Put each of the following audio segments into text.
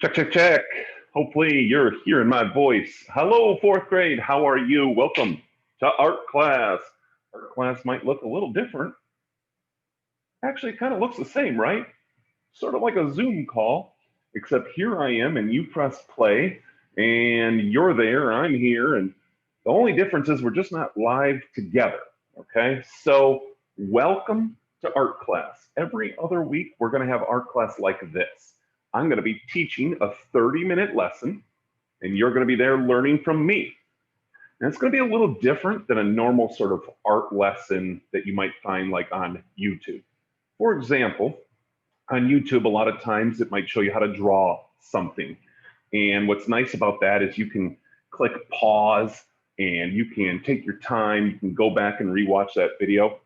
Check, check, check. Hopefully you're hearing my voice. Hello, fourth grade. How are you? Welcome to art class. Art class might look a little different. Actually, it kind of looks the same, right? Sort of like a Zoom call, except here I am and you press play and you're there, I'm here. And the only difference is we're just not live together. Okay. So, welcome to art class. Every other week, we're going to have art class like this. I'm going to be teaching a 30-minute lesson, and you're going to be there learning from me. And it's going to be a little different than a normal sort of art lesson that you might find like on YouTube. For example, on YouTube, a lot of times it might show you how to draw something. And what's nice about that is you can click pause and you can take your time. You can go back and rewatch that video.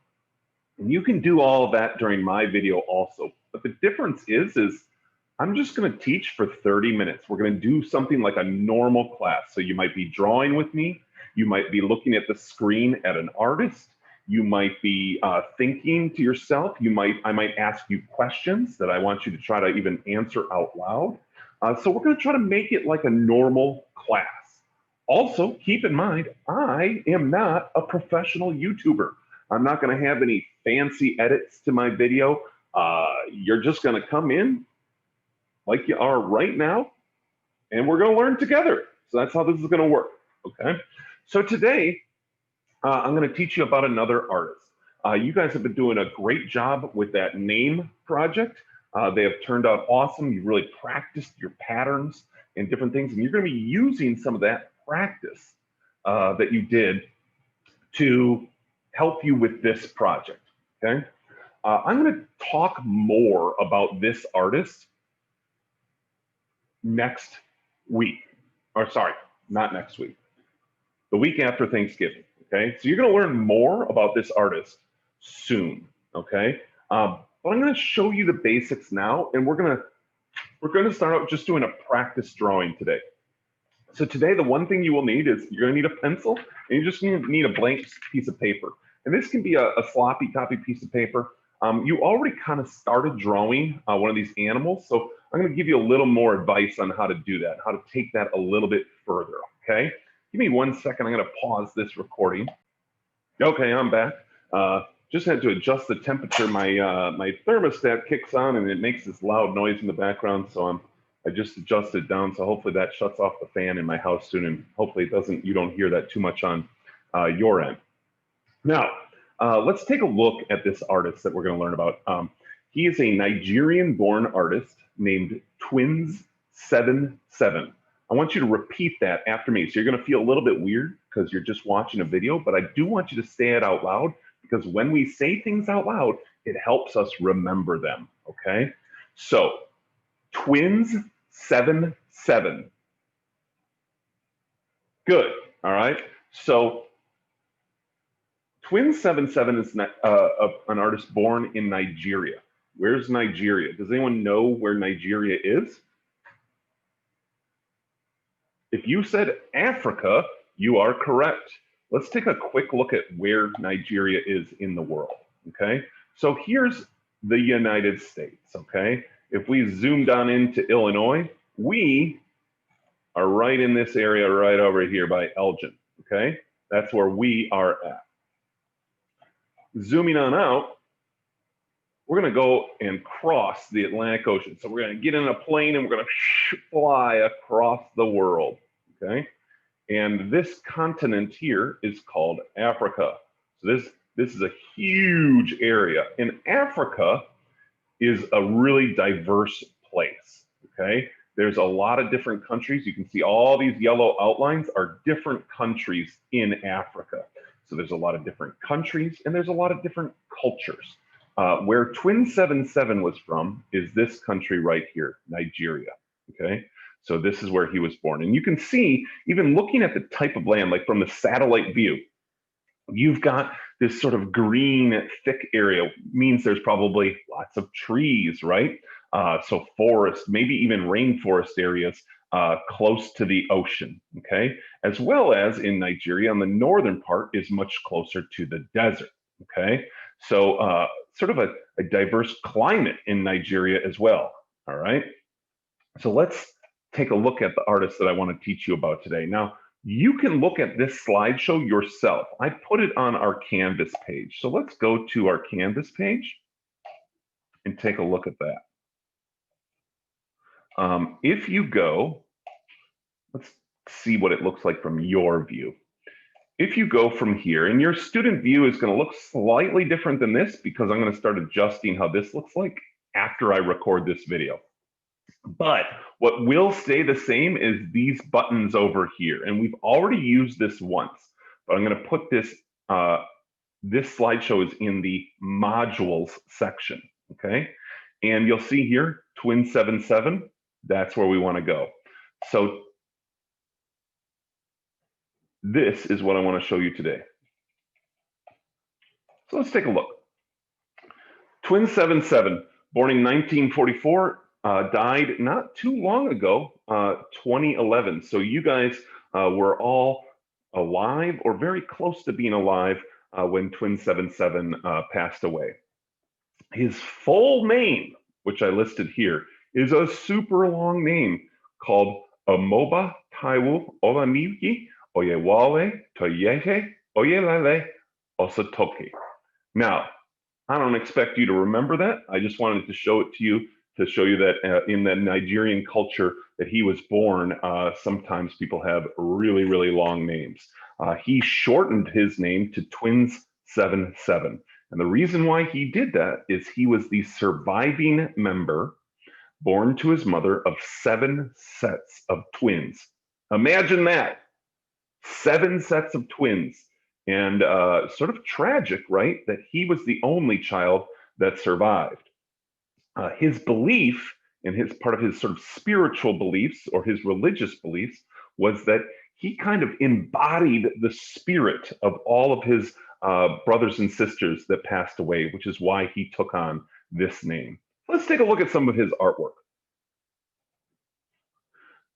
And you can do all of that during my video also. But the difference is I'm just going to teach for 30 minutes. We're going to do something like a normal class. So you might be drawing with me. You might be looking at the screen at an artist. You might be thinking to yourself. I might ask you questions that I want you to try to even answer out loud. So we're going to try to make it like a normal class. Also, keep in mind, I am not a professional YouTuber. I'm not going to have any fancy edits to my video. You're just going to come in like you are right now, and we're going to learn together. So that's how this is going to work. Okay. So today, I'm going to teach you about another artist. You guys have been doing a great job with that name project. They have turned out awesome. You really practiced your patterns and different things, and you're going to be using some of that practice that you did to help you with this project. Okay. I'm going to talk more about this artist next week. Or sorry, not next week. The week after Thanksgiving. Okay. So you're going to learn more about this artist soon. Okay. But I'm going to show you the basics now, and we're going to start out just doing a practice drawing today. So today, the one thing you will need is you're going to need a pencil, and you just need a blank piece of paper. And this can be a sloppy copy piece of paper. You already kind of started drawing one of these animals, so I'm going to give you a little more advice on how to do that, how to take that a little bit further, okay? Give me 1 second. I'm going to pause this recording. Okay, I'm back. Just had to adjust the temperature. My thermostat kicks on, and it makes this loud noise in the background, so I just adjusted down, so hopefully that shuts off the fan in my house soon, and hopefully you don't hear that too much on your end. Now, let's take a look at this artist that we're going to learn about. He is a Nigerian-born artist named Twins77. I want you to repeat that after me. So you're going to feel a little bit weird because you're just watching a video, but I do want you to say it out loud because when we say things out loud, it helps us remember them, okay? So, Twins77. Good, all right? So, Twins77 is an artist born in Nigeria. Where's Nigeria? Does anyone know where Nigeria is? If you said Africa, you are correct. Let's take a quick look at where Nigeria is in the world, okay? So here's the United States, okay? If we zoom down into Illinois, we are right in this area right over here by Elgin, okay? That's where we are at. Zooming on out, we're going to go and cross the Atlantic Ocean. So we're going to get in a plane and we're going to fly across the world, okay? And this continent here is called Africa. So this is a huge area. And Africa is a really diverse place, okay? There's a lot of different countries. You can see all these yellow outlines are different countries in Africa. So there's a lot of different countries and there's a lot of different cultures. Where Twin77 was from is this country right here, Nigeria, okay? So this is where he was born. And you can see, even looking at the type of land, like from the satellite view, you've got this sort of green, thick area, means there's probably lots of trees, right? So forest, maybe even rainforest areas close to the ocean, okay? As well as in Nigeria, on the northern part is much closer to the desert, okay? So sort of a diverse climate in Nigeria as well, all right? So let's take a look at the artist that I want to teach you about today. Now, you can look at this slideshow yourself. I put it on our Canvas page. So let's go to our Canvas page and take a look at that. If you go, let's see what it looks like from your view. If you go from here, and your student view is going to look slightly different than this because I'm going to start adjusting how this looks like after I record this video. But what will stay the same is these buttons over here. And we've already used this once, but I'm going to put this, this slideshow is in the modules section, okay? And you'll see here, Twin77, that's where we want to go. So this is what I want to show you today. So let's take a look. Twin77, born in 1944, died not too long ago, 2011. So you guys were all alive or very close to being alive when Twin77 passed away. His full name, which I listed here, is a super long name called Amoba Taiwo Olamiki Oyewale Toyehe Oyelale Osatoke. Now, I don't expect you to remember that. I just wanted to show it to you that in the Nigerian culture that he was born, sometimes people have really, really long names. He shortened his name to Twins77. And the reason why he did that is he was the surviving member born to his mother of 7 sets of twins. Imagine that, 7 sets of twins. And sort of tragic, right, that he was the only child that survived. His belief, and his part of his sort of spiritual beliefs or his religious beliefs, was that he kind of embodied the spirit of all of his brothers and sisters that passed away, which is why he took on this name. Let's take a look at some of his artwork.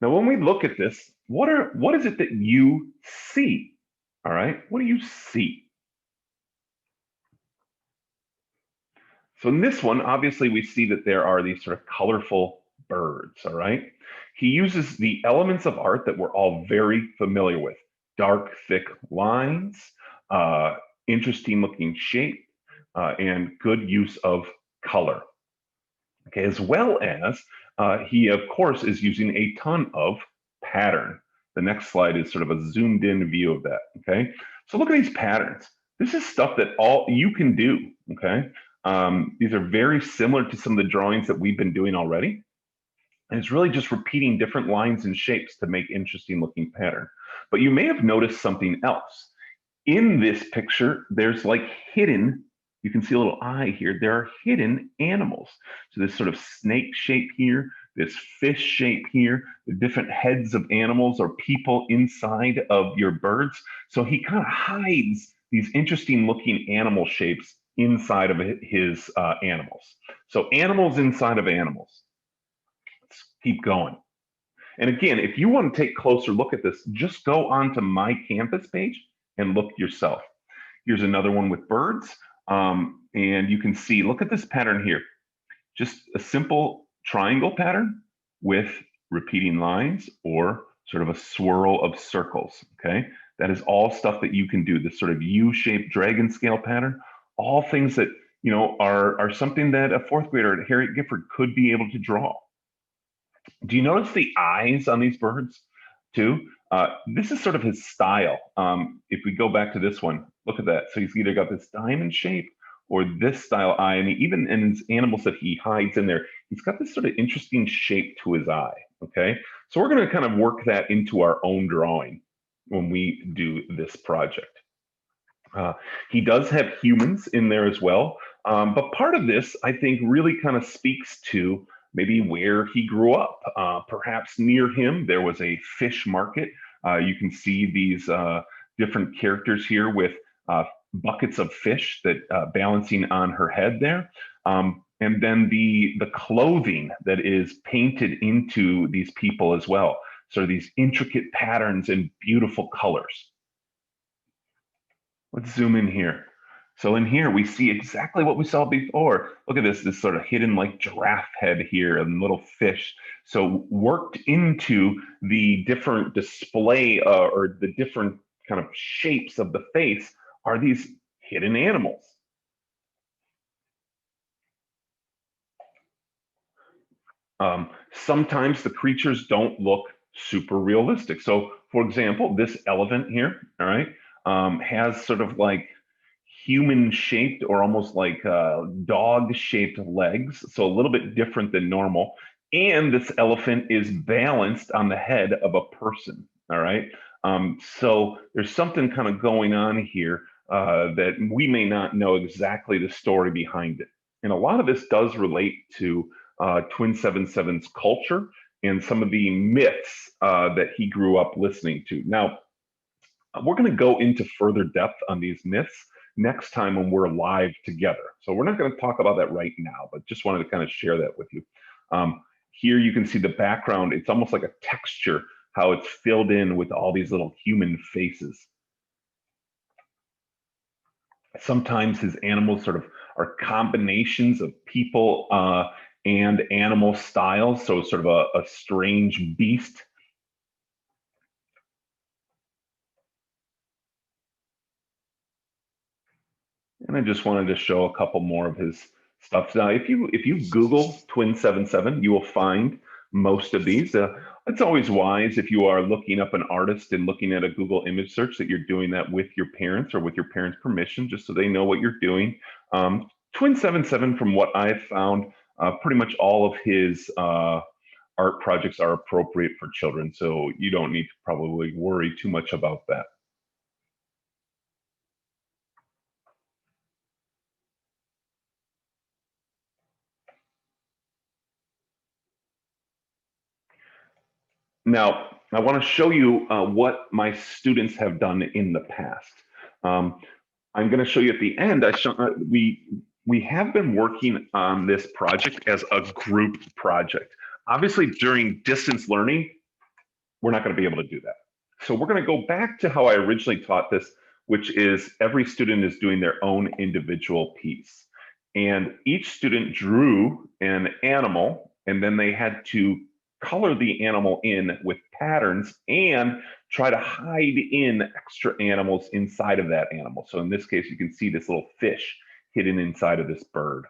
Now, when we look at this, what is it that you see? All right, what do you see? So in this one, obviously we see that there are these sort of colorful birds, all right? He uses the elements of art that we're all very familiar with. Dark, thick lines, interesting looking shape, and good use of color. Okay, as well as he, of course, is using a ton of pattern. The next slide is sort of a zoomed in view of that, okay? So look at these patterns. This is stuff that all you can do, okay? These are very similar to some of the drawings that we've been doing already. And it's really just repeating different lines and shapes to make interesting looking pattern. But you may have noticed something else. In this picture, there's like hidden, you can see a little eye here, there are hidden animals. So this sort of snake shape here, this fish shape here, the different heads of animals or people inside of your birds. So he kind of hides these interesting looking animal shapes inside of his animals. So animals inside of animals. Let's keep going. And again, if you want to take a closer look at this, just go onto my Canvas page and look yourself. Here's another one with birds. And you can see, look at this pattern here. Just a simple triangle pattern with repeating lines or sort of a swirl of circles, okay? That is all stuff that you can do, this sort of U-shaped dragon scale pattern, all things that, you know, are something that a 4th grader at Harriet Gifford could be able to draw. Do you notice the eyes on these birds too? This is sort of his style. If we go back to this one, look at that. So he's either got this diamond shape or this style eye. And even in his animals that he hides in there, he's got this sort of interesting shape to his eye, okay? So we're gonna kind of work that into our own drawing when we do this project. He does have humans in there as well. But part of this, I think, really kind of speaks to maybe where he grew up. Perhaps near him, there was a fish market. You can see these different characters here with buckets of fish that balancing on her head there. And then the clothing that is painted into these people as well. So these intricate patterns and beautiful colors. Let's zoom in here. So in here, we see exactly what we saw before. Look at this sort of hidden like giraffe head here and little fish. So worked into the different display or the different kind of shapes of the face are these hidden animals. Sometimes the creatures don't look super realistic. So for example, this elephant here, all right, has sort of like human shaped or almost like dog shaped legs, so a little bit different than normal. And this elephant is balanced on the head of a person. All right. So there's something kind of going on here that we may not know exactly the story behind it. And a lot of this does relate to Twin77's culture and some of the myths that he grew up listening to. Now, we're going to go into further depth on these myths next time when we're live together. So we're not going to talk about that right now, but just wanted to kind of share that with you. Here you can see the background. It's almost like a texture, how it's filled in with all these little human faces. Sometimes his animals sort of are combinations of people and animal styles. So sort of a strange beast. And I just wanted to show a couple more of his stuff. Now, if you Google Twin77, you will find most of these. It's always wise if you are looking up an artist and looking at a Google image search that you're doing that with your parents or with your parents' permission, just so they know what you're doing. Twin77, from what I've found, pretty much all of his art projects are appropriate for children, so you don't need to probably worry too much about that. Now, I want to show you what my students have done in the past. I'm going to show you at the end. We have been working on this project as a group project. Obviously, during distance learning, we're not going to be able to do that. So we're going to go back to how I originally taught this, which is every student is doing their own individual piece. And each student drew an animal, and then they had to color the animal in with patterns and try to hide in extra animals inside of that animal. So in this case, you can see this little fish hidden inside of this bird.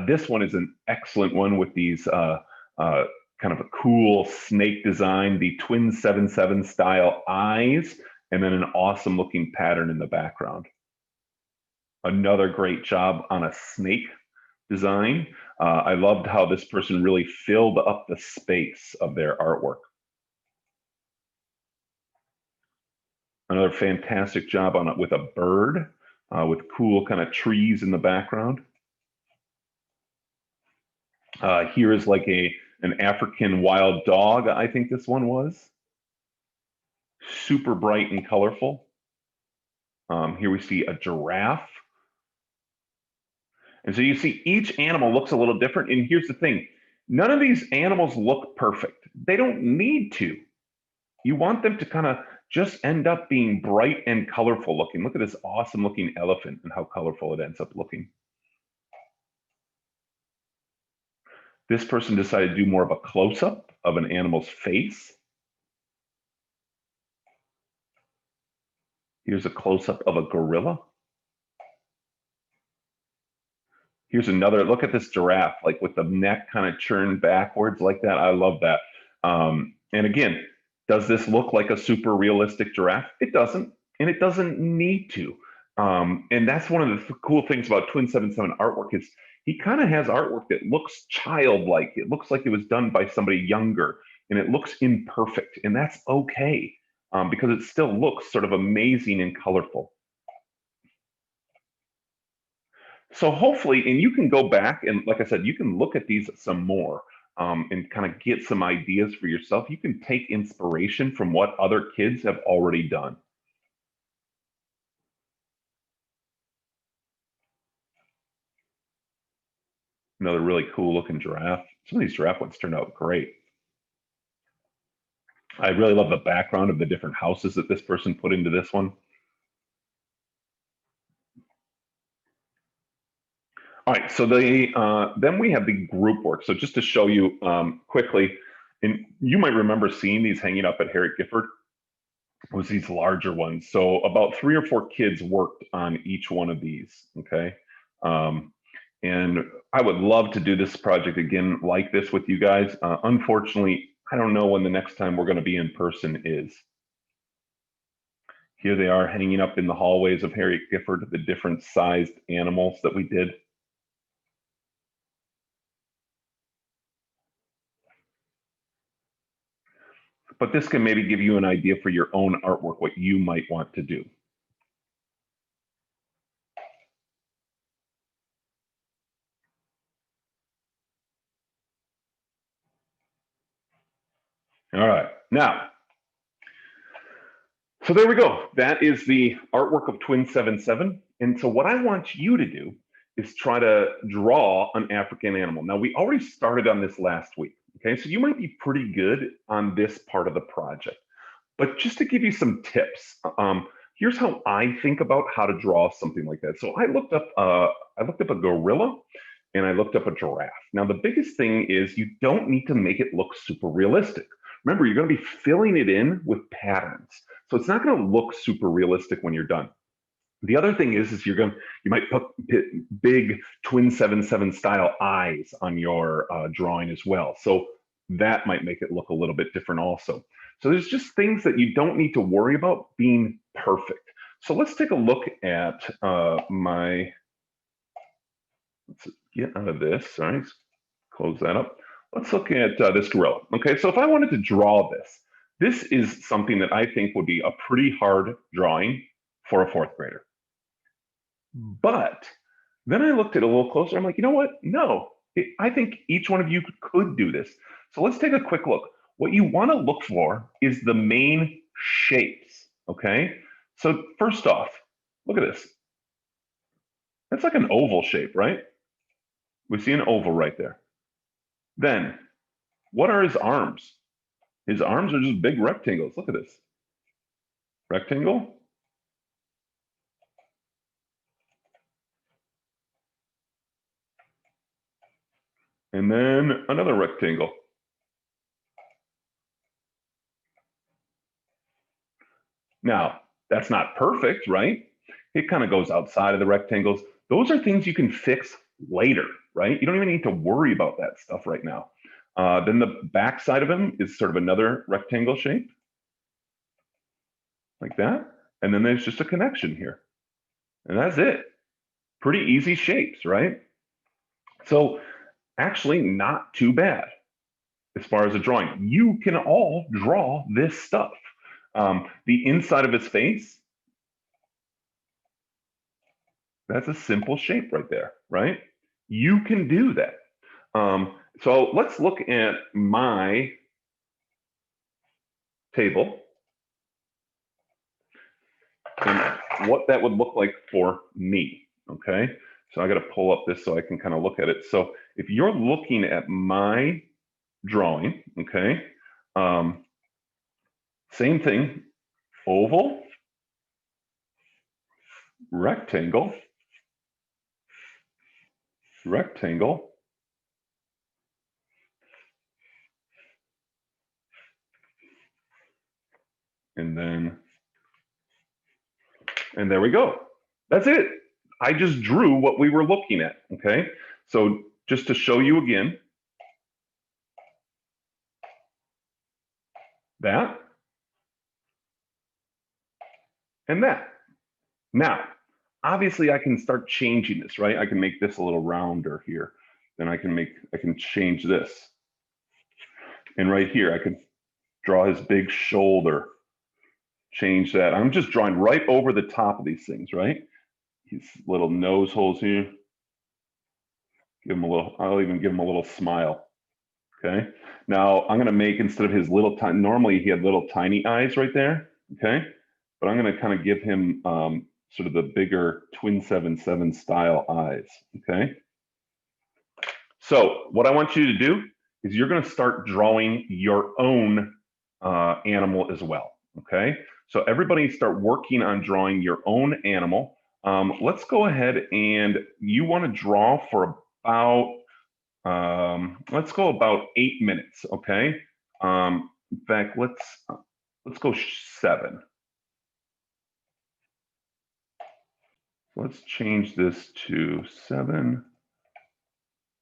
This one is an excellent one with these kind of a cool snake design, the Twin77 style eyes, and then an awesome looking pattern in the background. Another great job on a snake design. I loved how this person really filled up the space of their artwork. Another fantastic job on it with a bird with cool kind of trees in the background. Here is like an African wild dog, I think this one was. Super bright and colorful. Here we see a giraffe. And so you see each animal looks a little different. And here's the thing, none of these animals look perfect. They don't need to. You want them to kind of just end up being bright and colorful looking. Look at this awesome looking elephant and how colorful it ends up looking. This person decided to do more of a close-up of an animal's face. Here's a close-up of a gorilla. Here's another, look at this giraffe, like with the neck kind of turned backwards like that. I love that. And again, does this look like a super realistic giraffe? It doesn't, and it doesn't need to. And that's one of the cool things about Twin77 artwork is he kind of has artwork that looks childlike. It looks like it was done by somebody younger, and it looks imperfect, and that's okay because it still looks sort of amazing and colorful. So hopefully, and you can go back and like I said, you can look at these some more and kind of get some ideas for yourself. You can take inspiration from what other kids have already done. Another really cool looking giraffe. Some of these giraffe ones turned out great. I really love the background of the different houses that this person put into this one. All right, so then we have the group work. So just to show you quickly, and you might remember seeing these hanging up at Harriet Gifford, was these larger ones. So about 3 or 4 kids worked on each one of these, okay? And I would love to do this project again like this with you guys. Unfortunately, I don't know when the next time we're gonna be in person is. Here they are hanging up in the hallways of Harriet Gifford, the different sized animals that we did. But this can maybe give you an idea for your own artwork, what you might want to do. All right, now, so there we go. That is the artwork of Twin77. And so what I want you to do is try to draw an African animal. Now, we already started on this last week, okay? So you might be pretty good on this part of the project. But just to give you some tips, here's how I think about how to draw something like that. So I looked up a gorilla and I looked up a giraffe. Now, the biggest thing is you don't need to make it look super realistic. Remember, you're going to be filling it in with patterns. So it's not going to look super realistic when you're done. The other thing is you might put big Twin77 style eyes on your drawing as well. So that might make it look a little bit different also. So there's just things that you don't need to worry about being perfect. So let's take a look at let's get out of this, all right, close that up. Let's look at this gorilla. Okay, so if I wanted to draw this is something that I think would be a pretty hard drawing for a 4th grader. But then I looked at it a little closer. I'm like, you know what? No, I think each one of you could do this. So let's take a quick look. What you want to look for is the main shapes, okay? So first off, look at this. That's like an oval shape, right? We see an oval right there. Then, what are his arms? His arms are just big rectangles. Look at this. Rectangle. And then another rectangle. Now, that's not perfect, right? It kind of goes outside of the rectangles. Those are things you can fix later, right? You don't even need to worry about that stuff right now. Then the back side of him is sort of another rectangle shape, like that. And then there's just a connection here. And that's it. Pretty easy shapes, right? So actually not too bad as far as a drawing. You can all draw this stuff. The inside of his face, that's a simple shape right there, right? You can do that. So let's look at my table and what that would look like for me, okay? So I got to pull up this so I can kind of look at it. So if you're looking at my drawing, okay, same thing, oval, rectangle, rectangle, and there we go. That's it. I just drew what we were looking at, okay? So just to show you again, that and that. Now, obviously I can start changing this, right? I can make this a little rounder here. Then I can change this. And right here, I could draw his big shoulder, change that. I'm just drawing right over the top of these things, right? His little nose holes here. Give him a little, I'll even give him a little smile, okay? Now I'm gonna make, instead of his little tiny, normally he had little tiny eyes right there, okay? But I'm gonna kind of give him sort of the bigger Twin77 style eyes, okay? So what I want you to do is you're gonna start drawing your own animal as well, okay? So everybody start working on drawing your own animal. Let's go ahead and you want to draw for about, let's go about 8 minutes, okay? In fact, let's go 7. Let's change this to 7.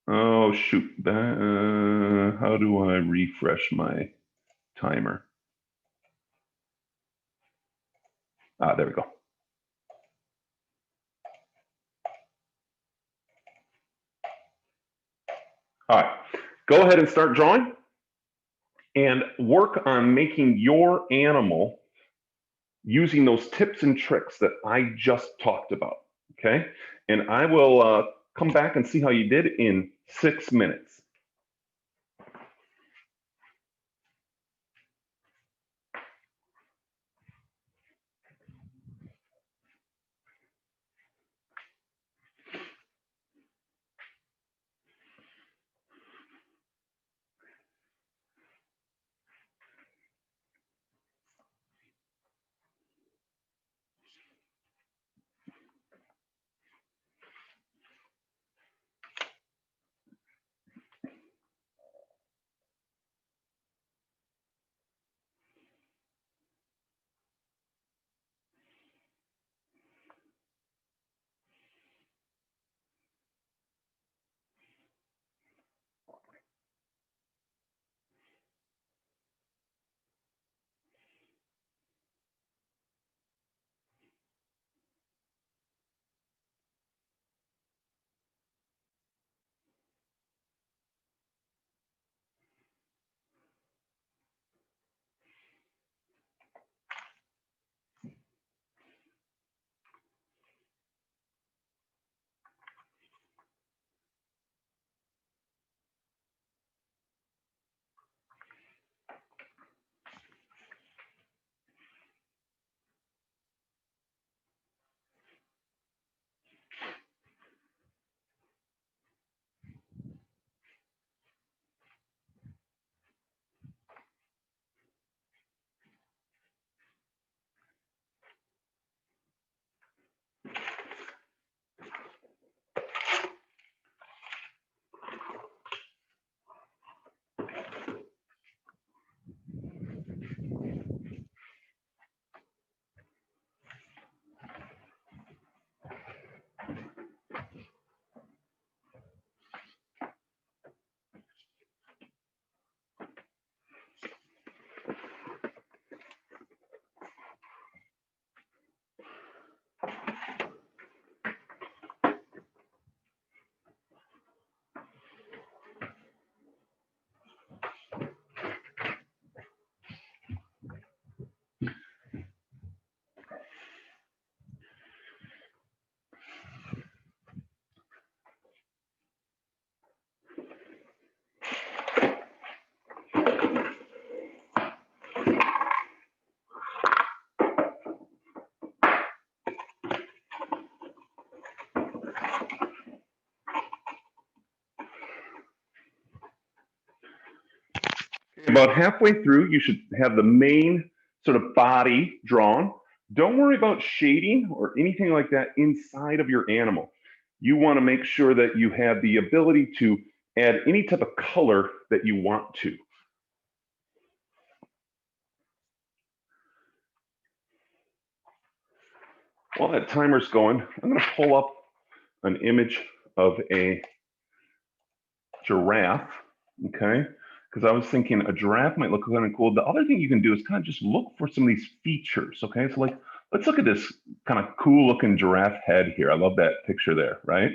Oh, shoot. How do I refresh my timer? There we go. All right, go ahead and start drawing and work on making your animal using those tips and tricks that I just talked about, okay? And I will come back and see how you did in 6 minutes. About halfway through, you should have the main sort of body drawn. Don't worry about shading or anything like that inside of your animal. You want to make sure that you have the ability to add any type of color that you want to. While that timer's going, I'm going to pull up an image of a giraffe, okay? Because I was thinking a giraffe might look kind of cool. The other thing you can do is kind of just look for some of these features, okay? So like, let's look at this kind of cool looking giraffe head here. I love that picture there, right?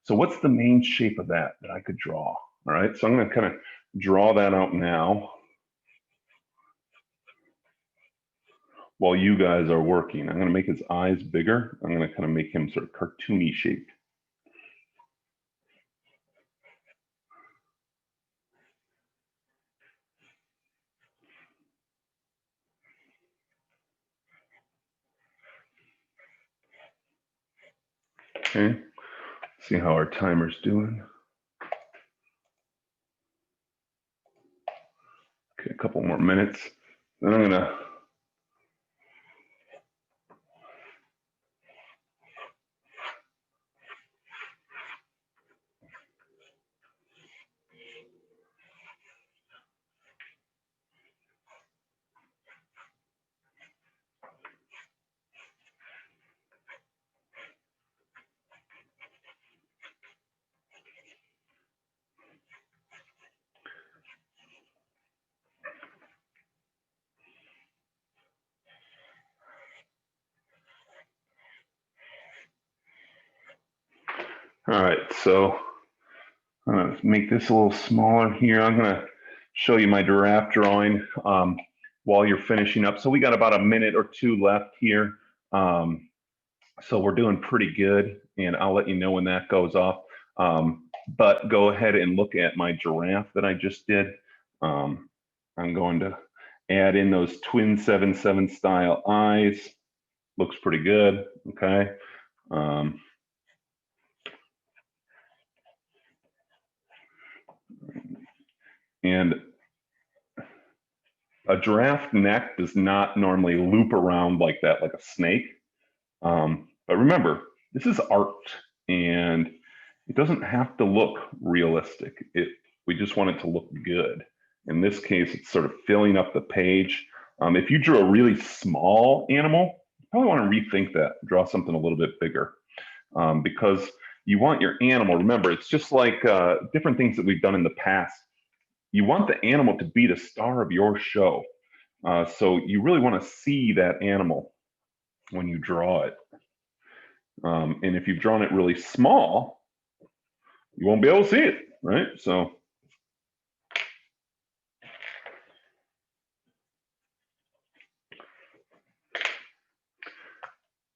So what's the main shape of that I could draw? All right, so I'm gonna kind of draw that out now while you guys are working. I'm gonna make his eyes bigger. I'm gonna kind of make him sort of cartoony shaped. Okay, see how our timer's doing. Okay, a couple more minutes. Then I'm gonna All right, so I'm gonna make this a little smaller here. I'm gonna show you my giraffe drawing while you're finishing up. So we got about a minute or two left here. So we're doing pretty good, and I'll let you know when that goes off. But go ahead and look at my giraffe that I just did. I'm going to add in those twin 7/7 style eyes. Looks pretty good, okay? And a giraffe neck does not normally loop around like that, like a snake. But remember, this is art, and it doesn't have to look realistic. We just want it to look good. In this case, it's sort of filling up the page. If you drew a really small animal, you probably want to rethink that, draw something a little bit bigger, because you want your animal, remember, it's just like different things that we've done in the past. You want the animal to be the star of your show. So you really want to see that animal when you draw it. And if you've drawn it really small, you won't be able to see it, right? So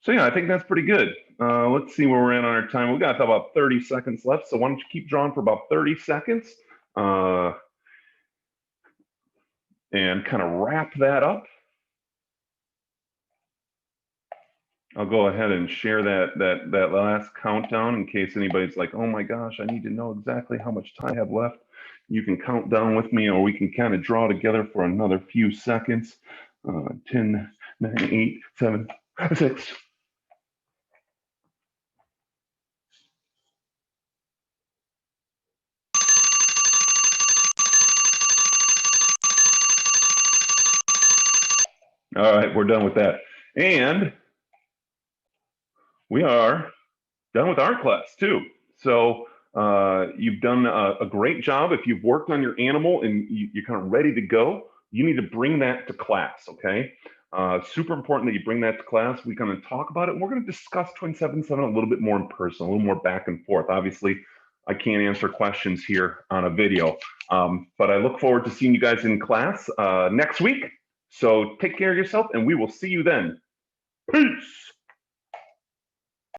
yeah, I think that's pretty good. Let's see where we're at on our time. We've got about 30 seconds left. So why don't you keep drawing for about 30 seconds and kind of wrap that up. I'll go ahead and share that last countdown in case anybody's like, oh my gosh, I need to know exactly how much time I have left. You can count down with me, or we can kind of draw together for another few seconds. 10, 9, 8, 7, 6. All right, we're done with that. And we are done with art class too. So you've done a great job. If you've worked on your animal and you're kind of ready to go, you need to bring that to class, okay? Super important that you bring that to class. We're going to talk about it. And we're going to discuss Twin 7/7 a little bit more in person, a little more back and forth. Obviously, I can't answer questions here on a video, but I look forward to seeing you guys in class next week. So take care of yourself, and we will see you then. Peace.